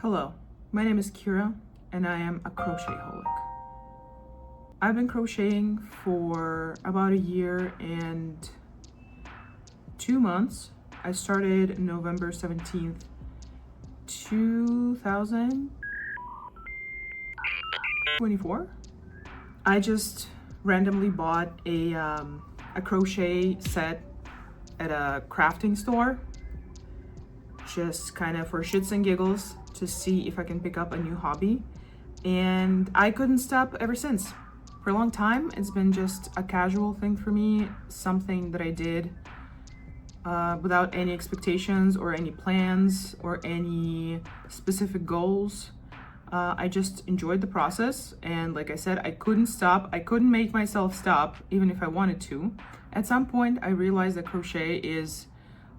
Hello, my name is Kira and I am a crochet-holic. I've been crocheting for about a year and 2 months. I started November 17th, 2024. I just randomly bought a crochet set at a crafting store, just kind of for shits and giggles to see if I can pick up a new hobby, and I couldn't stop ever since. For a long time, it's been just a casual thing for me, something that I did without any expectations or any plans or any specific goals. I just enjoyed the process, and like I said, I couldn't stop. I couldn't make myself stop even if I wanted to. At some point, I realized that crochet is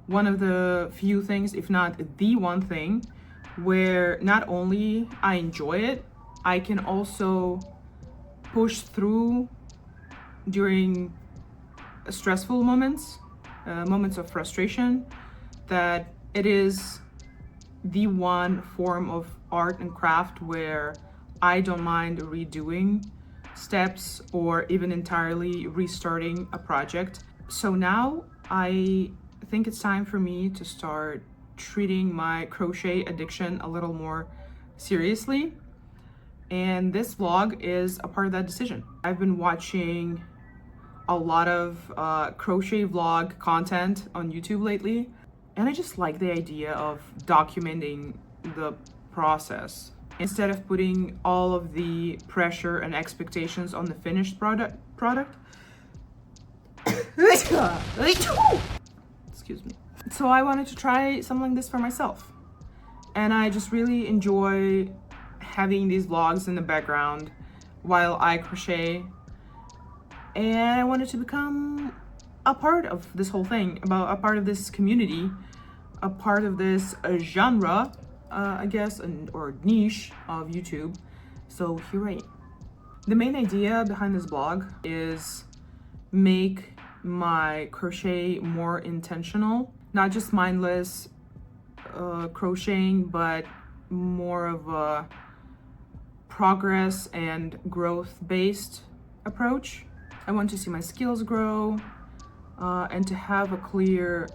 one of the few things, if not the one thing, where not only I enjoy it, I can also push through during stressful moments, moments of frustration, that it is the one form of art and craft where I don't mind redoing steps or even entirely restarting a project. So now I think it's time for me to start treating my crochet addiction a little more seriously. And this vlog is a part of that decision. I've been watching a lot of crochet vlog content on YouTube lately, and I just like the idea of documenting the process instead of putting all of the pressure and expectations on the finished product. Excuse me. So I wanted to try something like this for myself, and I just really enjoy having these vlogs in the background while I crochet, and I wanted to become a part of this whole thing, about a part of this community, a part of this genre, I guess, or niche of YouTube. So here I am. The main idea behind this blog is make my crochet more intentional, not just mindless crocheting, but more of a progress and growth based approach. I want to see my skills grow and to have a clear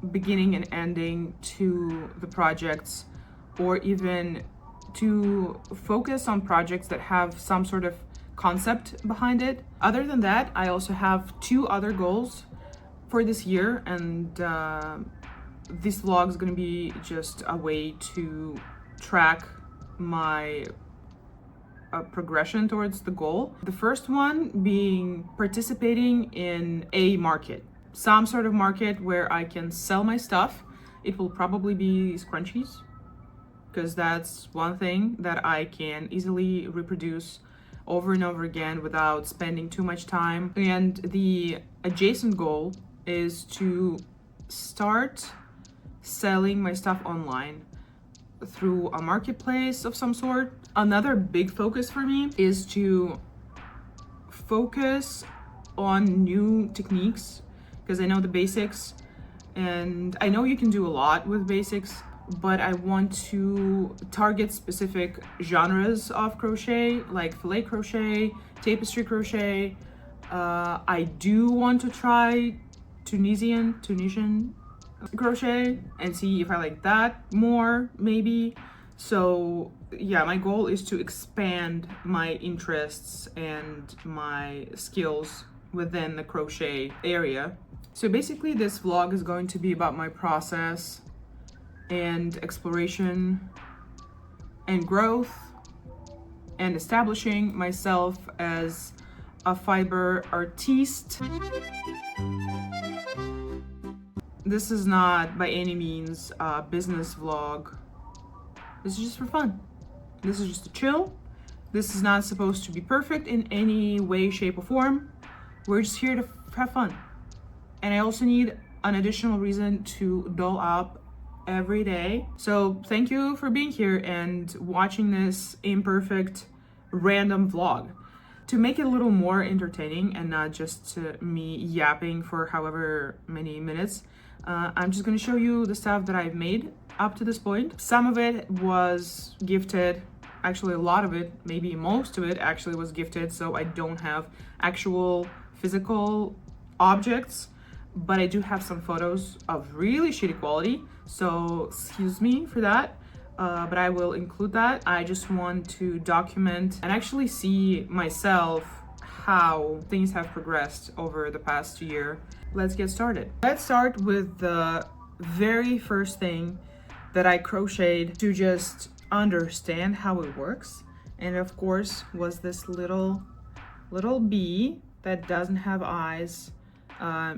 beginning and ending to the projects, or even to focus on projects that have some sort of concept behind it. Other than that, I also have 2 other goals for this year, and this vlog is going to be just a way to track my progression towards the goal. The first one being participating in a market, some sort of market where I can sell my stuff. It will probably be scrunchies, because that's one thing that I can easily reproduce over and over again without spending too much time. And the adjacent goal is to start selling my stuff online through a marketplace of some sort. Another big focus for me is to focus on new techniques, because I know the basics, and I know you can do a lot with basics, but I want to target specific genres of crochet, like filet crochet, tapestry crochet. I do want to try Tunisian crochet and see if I like that more, maybe. So yeah, my goal is to expand my interests and my skills within the crochet area. So basically this vlog is going to be about my process and exploration and growth and establishing myself as a fiber artiste. This is not by any means a business vlog. This is just for fun. This is just a chill. This is not supposed to be perfect in any way, shape, or form. We're just here to have fun. And I also need an additional reason to doll up every day. So thank you for being here and watching this imperfect random vlog. To make it a little more entertaining and not just me yapping for however many minutes, I'm just gonna show you the stuff that I've made up to this point. Some of it was gifted. Actually, a lot of it, maybe most of it actually was gifted, so I don't have actual physical objects, but I do have some photos of really shitty quality, so excuse me for that, but I will include that. I just want to document and actually see myself how things have progressed over the past year. Let's get started. Let's start with the very first thing that I crocheted to just understand how it works, and of course was this little bee that doesn't have eyes.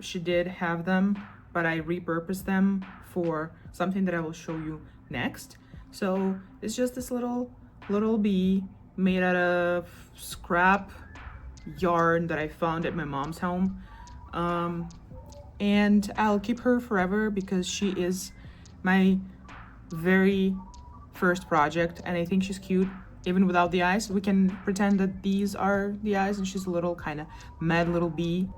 She did have them, but I repurposed them for something that I will show you next. So it's just this little bee made out of scrap yarn that I found at my mom's home, and I'll keep her forever because she is my very first project, and I think she's cute even without the eyes. We can pretend that these are the eyes and she's a little kind of mad little bee.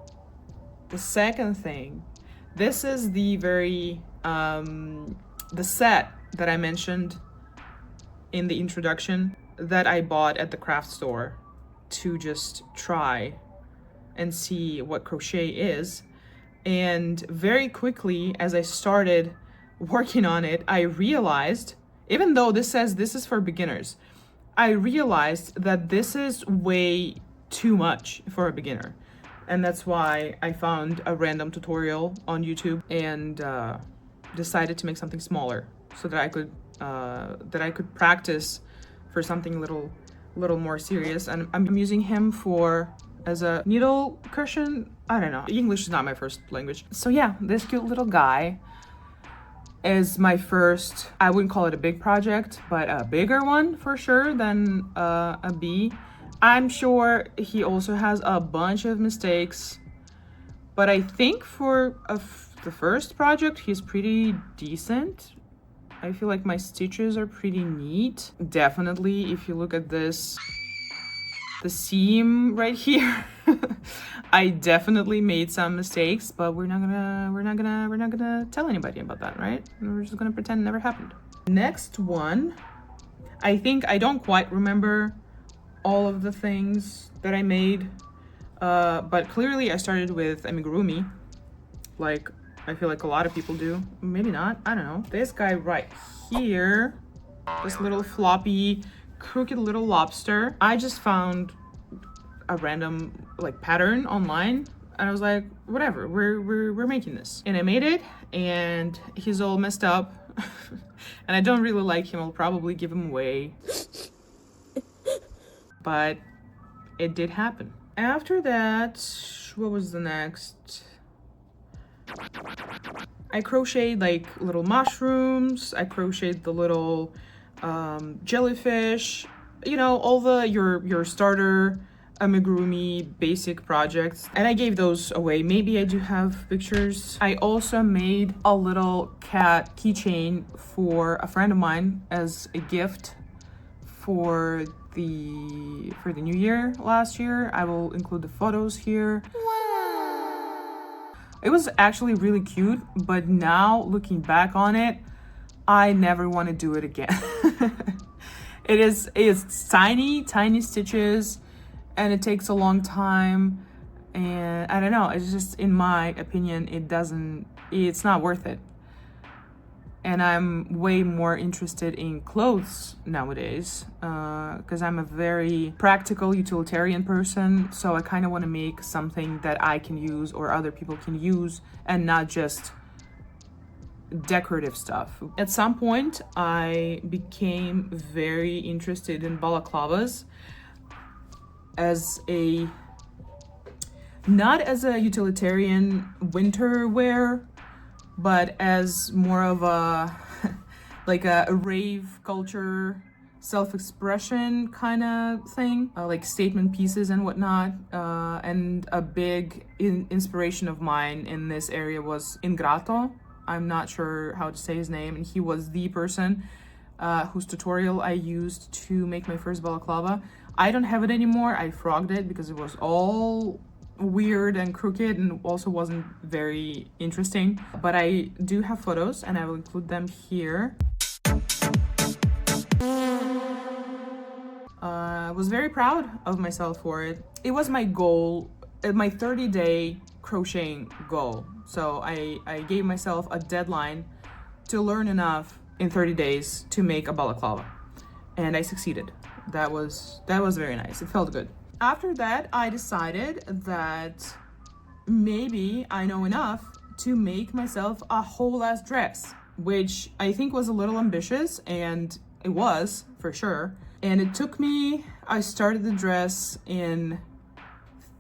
The second thing, this is the very the set that I mentioned in the introduction that I bought at the craft store to just try and see what crochet is. And very quickly, as I started working on it, I realized, even though this says this is for beginners, I realized that this is way too much for a beginner. And that's why I found a random tutorial on YouTube and decided to make something smaller so that I could practice for something a little more serious. And I'm using him as a needle cushion. I don't know. English is not my first language. So yeah, this cute little guy is my first, I wouldn't call it a big project, but a bigger one for sure than a bee. I'm sure he also has a bunch of mistakes, but I think for the first project, he's pretty decent. I feel like my stitches are pretty neat. Definitely, if you look at this, the seam right here, I definitely made some mistakes, but we're not gonna tell anybody about that, right? We're just gonna pretend it never happened. Next one, I think I don't quite remember all of the things that I made, but clearly I started with amigurumi, like I feel like a lot of people do. Maybe not, I don't know. This guy right here, this little floppy, crooked little lobster. I just found a random like pattern online and I was like, whatever, we're making this. And I made it, and he's all messed up. And I don't really like him. I'll probably give him away. But it did happen. After that, what was the next? I crocheted like little mushrooms. I crocheted the little jellyfish. You know, all your starter amigurumi basic projects, and I gave those away. Maybe I do have pictures. I also made a little cat keychain for a friend of mine as a gift for the new year last year. I will include the photos here. Wow. It was actually really cute, but now looking back on it, I never want to do it again. It's tiny stitches, and it takes a long time, and I don't know, it's just, in my opinion, it's not worth it. And I'm way more interested in clothes nowadays, because I'm a very practical utilitarian person, so I kind of want to make something that I can use or other people can use, and not just decorative stuff. At some point, I became very interested in balaclavas not as a utilitarian winter wear, but as more of a like a rave culture, self-expression kind of thing, like statement pieces and whatnot. And a big inspiration of mine in this area was Ingrato. I'm not sure how to say his name, and he was the person whose tutorial I used to make my first balaclava. I don't have it anymore. I frogged it because it was all weird and crooked and also wasn't very interesting. But I do have photos and I will include them here. I was very proud of myself for it. It was my goal, my 30-day crocheting goal. So I gave myself a deadline to learn enough in 30 days to make a balaclava. And I succeeded. That was very nice. It felt good. After that, I decided that maybe I know enough to make myself a whole ass dress, which I think was a little ambitious, and it was for sure. And it took me, I started the dress in,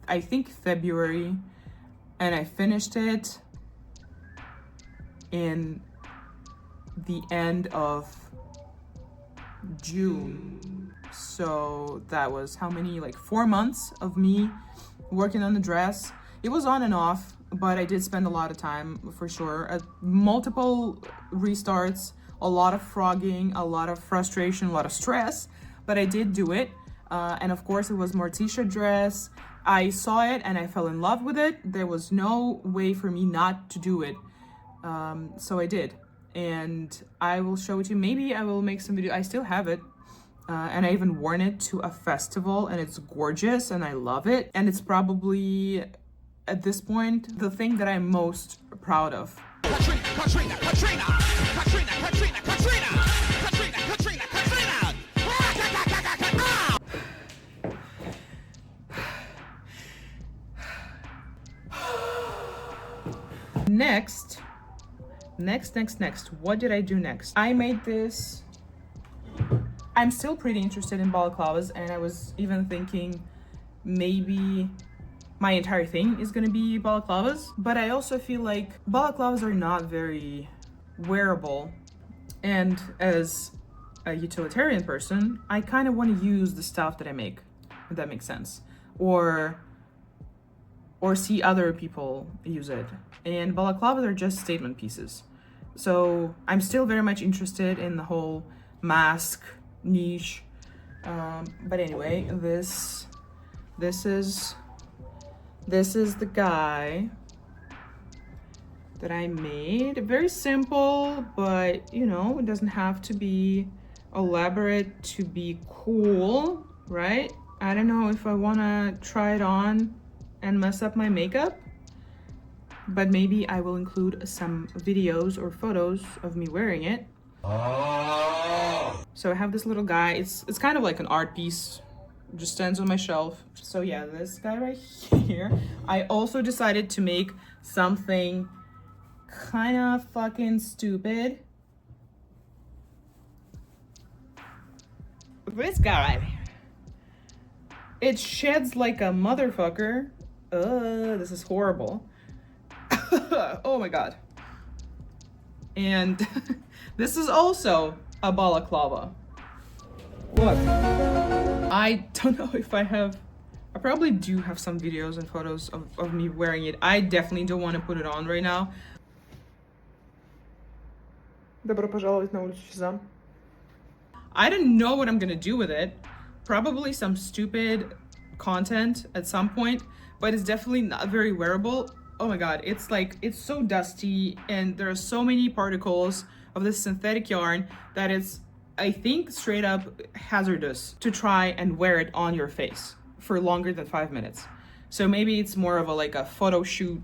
I think, February, and I finished it in the end of June. So that was how many, like 4 months of me working on the dress. It was on and off, but I did spend a lot of time for sure. Multiple restarts, a lot of frogging, a lot of frustration, a lot of stress, but I did do it. And of course it was Morticia dress. I saw it and I fell in love with it. There was no way for me not to do it. So I did. And I will show it to you. Maybe I will make some video. I still have it. And I even worn it to a festival, and it's gorgeous and I love it. And it's probably, at this point, the thing that I'm most proud of. Next. What did I do next? I made this. I'm still pretty interested in balaclavas, and I was even thinking maybe my entire thing is gonna be balaclavas. But I also feel like balaclavas are not very wearable. And as a utilitarian person, I kind of want to use the stuff that I make, if that makes sense. Or see other people use it. And balaclavas are just statement pieces. So I'm still very much interested in the whole mask niche. But anyway, this is the guy that I made. Very simple, but you know, it doesn't have to be elaborate to be cool, right? I don't know if I want to try it on and mess up my makeup, but maybe I will include some videos or photos of me wearing it. So I have this little guy. It's kind of like an art piece, just stands on my shelf. So yeah, this guy right here. I also decided to make something kind of fucking stupid. This guy, it sheds like a motherfucker. This is horrible. Oh my god. And this is also a balaclava. Look, I don't know if I probably do have some videos and photos of me wearing it. I definitely don't want to put it on right now. Добро пожаловать на улицу Сезам. I don't know what I'm gonna do with it. Probably some stupid content at some point, but it's definitely not very wearable. Oh my god, it's so dusty, and there are so many particles of this synthetic yarn that it's, I think, straight up hazardous to try and wear it on your face for longer than 5 minutes. So maybe it's more of a photo shoot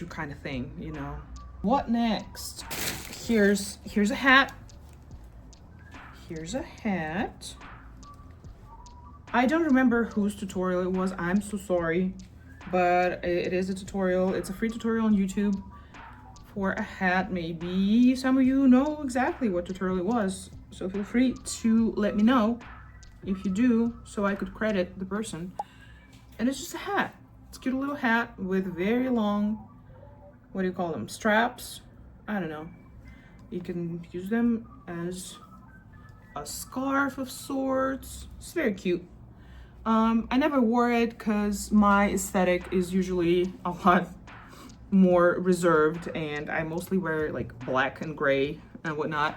kind of thing, you know. What next? Here's a hat. Here's a hat. I don't remember whose tutorial it was. I'm so sorry. But it is a tutorial. It's a free tutorial on YouTube for a hat. Maybe some of you know exactly what tutorial it was. So feel free to let me know if you do, so I could credit the person. And it's just a hat. It's a cute little hat with very long, what do you call them? Straps? I don't know. You can use them as a scarf of sorts. It's very cute. I never wore it because my aesthetic is usually a lot more reserved, and I mostly wear like black and gray and whatnot.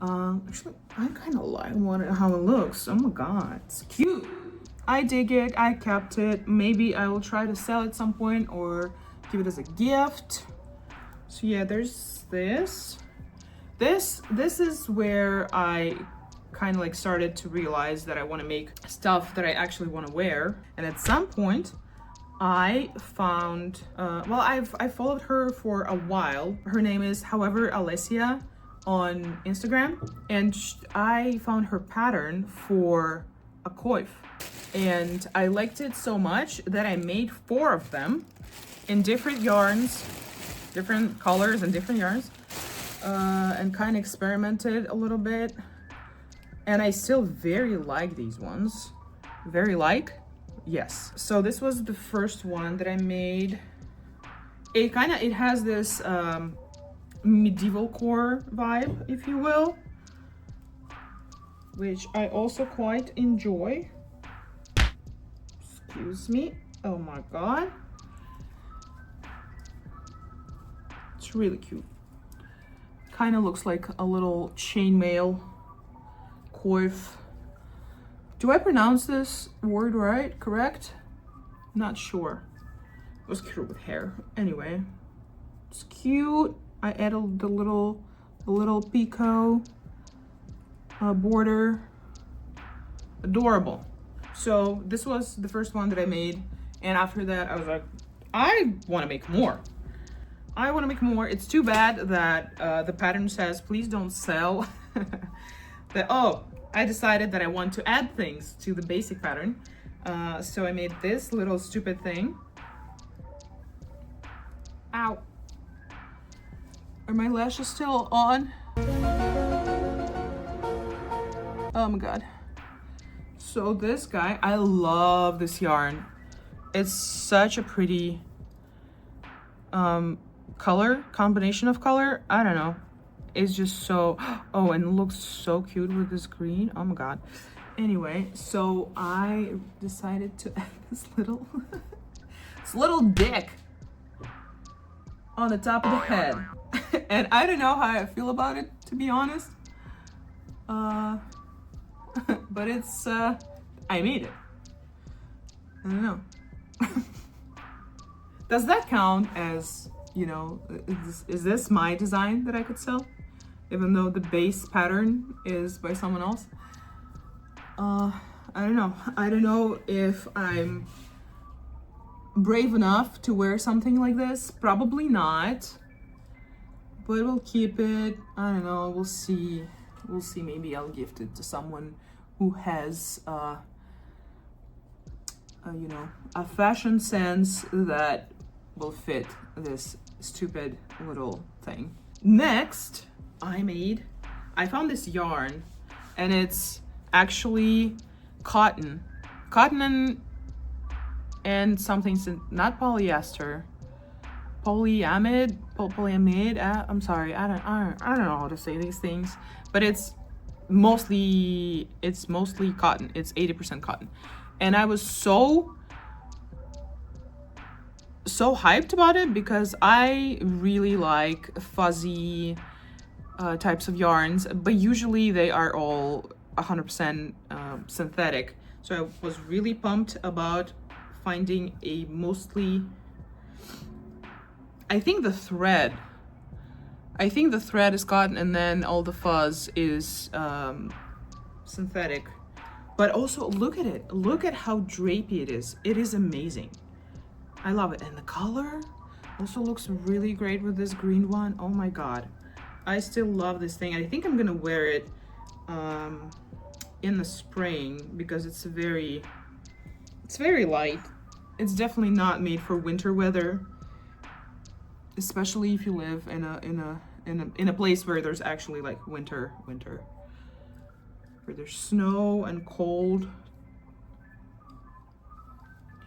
Actually, I kind of like how it looks. Oh my god, it's cute. I dig it, I kept it. Maybe I will try to sell at some point or give it as a gift. So yeah, there's this. This is where I kind of like started to realize that I want to make stuff that I actually want to wear. And at some point I found, well, I followed her for a while. Her name is, however, Alessia on Instagram. And I found her pattern for a coif. And I liked it so much that I made 4 of them in different yarns, different colors and different yarns, and kind of experimented a little bit. And I still very like these ones. Very like, yes. So this was the first one that I made. It has this medieval core vibe, if you will, which I also quite enjoy. Excuse me. Oh my god. It's really cute. Kind of looks like a little chainmail coif. Do I pronounce this word right? Correct? Not sure. It was cute with hair. Anyway, it's cute. I added the little picot border. Adorable. So this was the first one that I made, and after that I was like, I want to make more. I want to make more. It's too bad that the pattern says please don't sell. I decided that I want to add things to the basic pattern, so I made this little stupid thing. Ow. Are my lashes still on? Oh my god. So this guy, I love this yarn. It's such a pretty combination of color. I don't know. It's just so, oh, and it looks so cute with this green. Oh my god. Anyway, so I decided to add this little this little dick on the top of the head. And I don't know how I feel about it, to be honest. But it's I made it. I don't know. Does that count as, you know, is this my design that I could sell, even though the base pattern is by someone else? I don't know. I don't know if I'm brave enough to wear something like this. Probably not. But we'll keep it. I don't know. We'll see. We'll see. Maybe I'll gift it to someone who has, you know, a fashion sense that will fit this stupid little thing. Next, I found this yarn, and it's actually cotton and something, not polyester, polyamide. I'm sorry, I don't know how to say these things, but it's mostly cotton. It's 80% cotton, and I was so hyped about it because I really like fuzzy types of yarns, but usually they are all 100% synthetic. So I was really pumped about finding a mostly, I think the thread is cotton, and then all the fuzz is synthetic. But also look at it. Look at how drapey it is. It is amazing. I love it. And the color also looks really great with this green one. Oh my god. I still love this thing. I think I'm gonna wear it in the spring because it's very light. It's definitely not made for winter weather, especially if you live in a place where there's actually like winter, where there's snow and cold.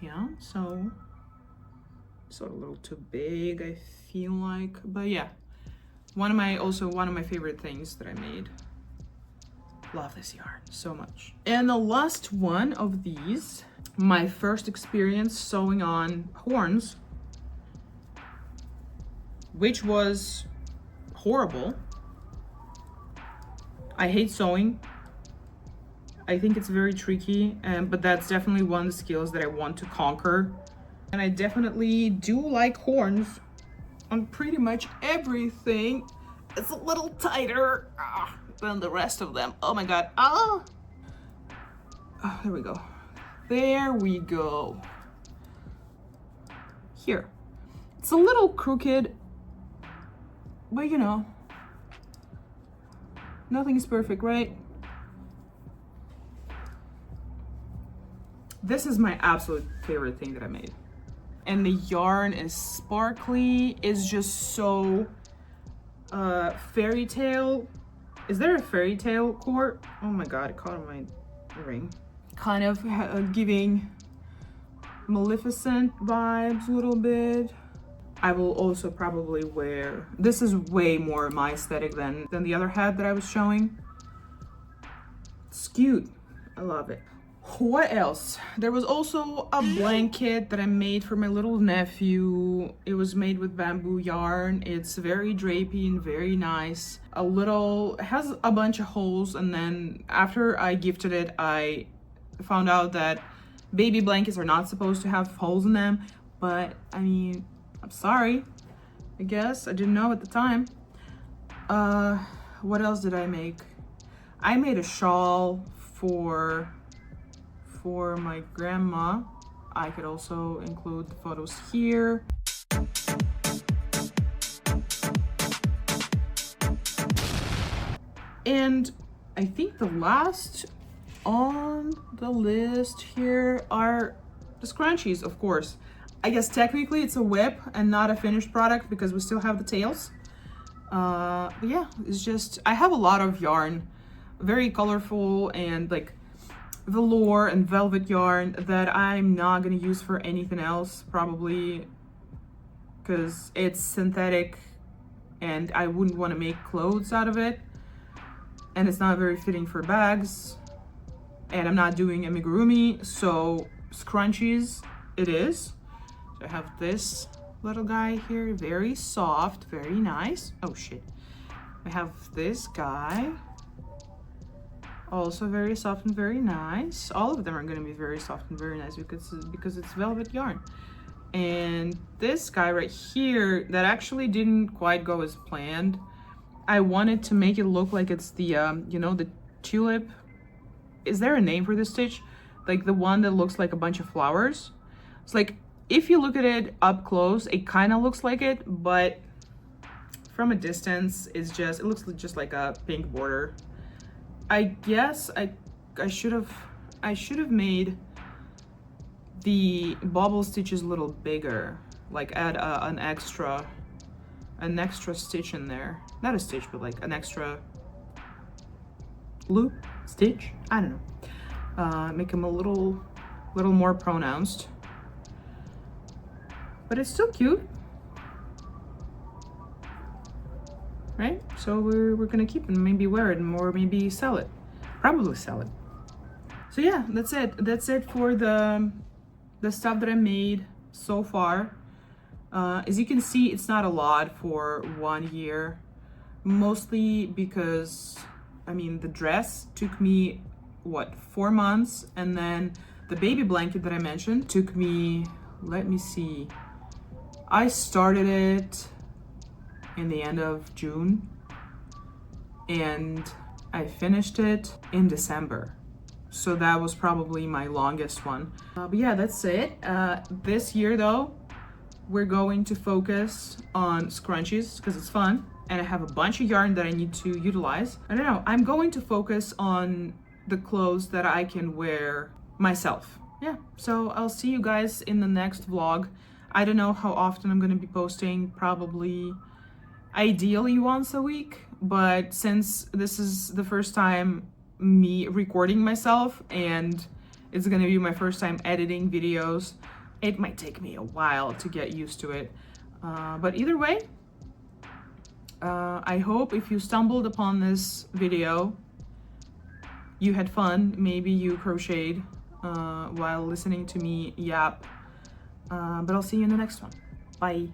Yeah, so sort of a little too big, I feel like, but yeah, one of my favorite things that I made. Love this yarn so much. And the last one of these, my first experience sewing on horns, which was horrible. I hate sewing. I think it's very tricky, but that's definitely one of the skills that I want to conquer. And I definitely do like horns on pretty much everything. It's a little tighter than the rest of them. Oh my god. Oh, there we go. There we go. Here. It's a little crooked, but you know, nothing is perfect, right? This is my absolute favorite thing that I made. And the yarn is sparkly. It's just so fairy tale. Is there a fairy tale cord? Oh my god, it caught on my ring. Kind of giving Maleficent vibes a little bit. I will also probably wear, this is way more my aesthetic than the other hat that I was showing. It's cute. I love it. What else? There was also a blanket that I made for my little nephew. It was made with bamboo yarn. It's very drapey and very nice. It has a bunch of holes, and then after I gifted it, I found out that baby blankets are not supposed to have holes in them. But I mean, I'm sorry. I guess I didn't know at the time. What else did I make? I made a shawl for my grandma. I could also include the photos here. And I think the last on the list here are the scrunchies, of course. I guess technically it's a whip and not a finished product because we still have the tails. But yeah, it's just, I have a lot of yarn, very colorful and like velour and velvet yarn that I'm not gonna use for anything else, probably because it's synthetic and I wouldn't want to make clothes out of it, and it's not very fitting for bags, and I'm not doing amigurumi, so scrunchies it is. So I have this little guy here, very soft, very nice. Oh shit. I have this guy, also very soft and very nice. All of them are going to be very soft and very nice because it's velvet yarn. And this guy right here that actually didn't quite go as planned. I wanted to make it look like it's the you know, the tulip. Is there a name for this stitch? Like the one that looks like a bunch of flowers. It's like, if you look at it up close, it kind of looks like it, but from a distance, it looks just like a pink border. I guess I should have made the bobble stitches a little bigger, like add an extra stitch in there. Not a stitch, but like an extra loop stitch. I don't know. Make them a little more pronounced. But it's still cute, right? So we're gonna keep it, maybe wear it, or maybe sell it. Probably sell it. So yeah, that's it. That's it for the stuff that I made so far. As you can see, it's not a lot for 1 year, mostly because, I mean, the dress took me, what, 4 months, and then the baby blanket that I mentioned took me, let me see, I started it in the end of June and I finished it in December. So that was probably my longest one. But yeah, that's it. This year though, we're going to focus on scrunchies because it's fun. And I have a bunch of yarn that I need to utilize. I don't know, I'm going to focus on the clothes that I can wear myself. Yeah, so I'll see you guys in the next vlog. I don't know how often I'm gonna be posting, probably ideally once a week, but since this is the first time me recording myself and it's gonna be my first time editing videos, it might take me a while to get used to it. But either way, I hope if you stumbled upon this video, you had fun, maybe you crocheted while listening to me yap. But I'll see you in the next one. Bye.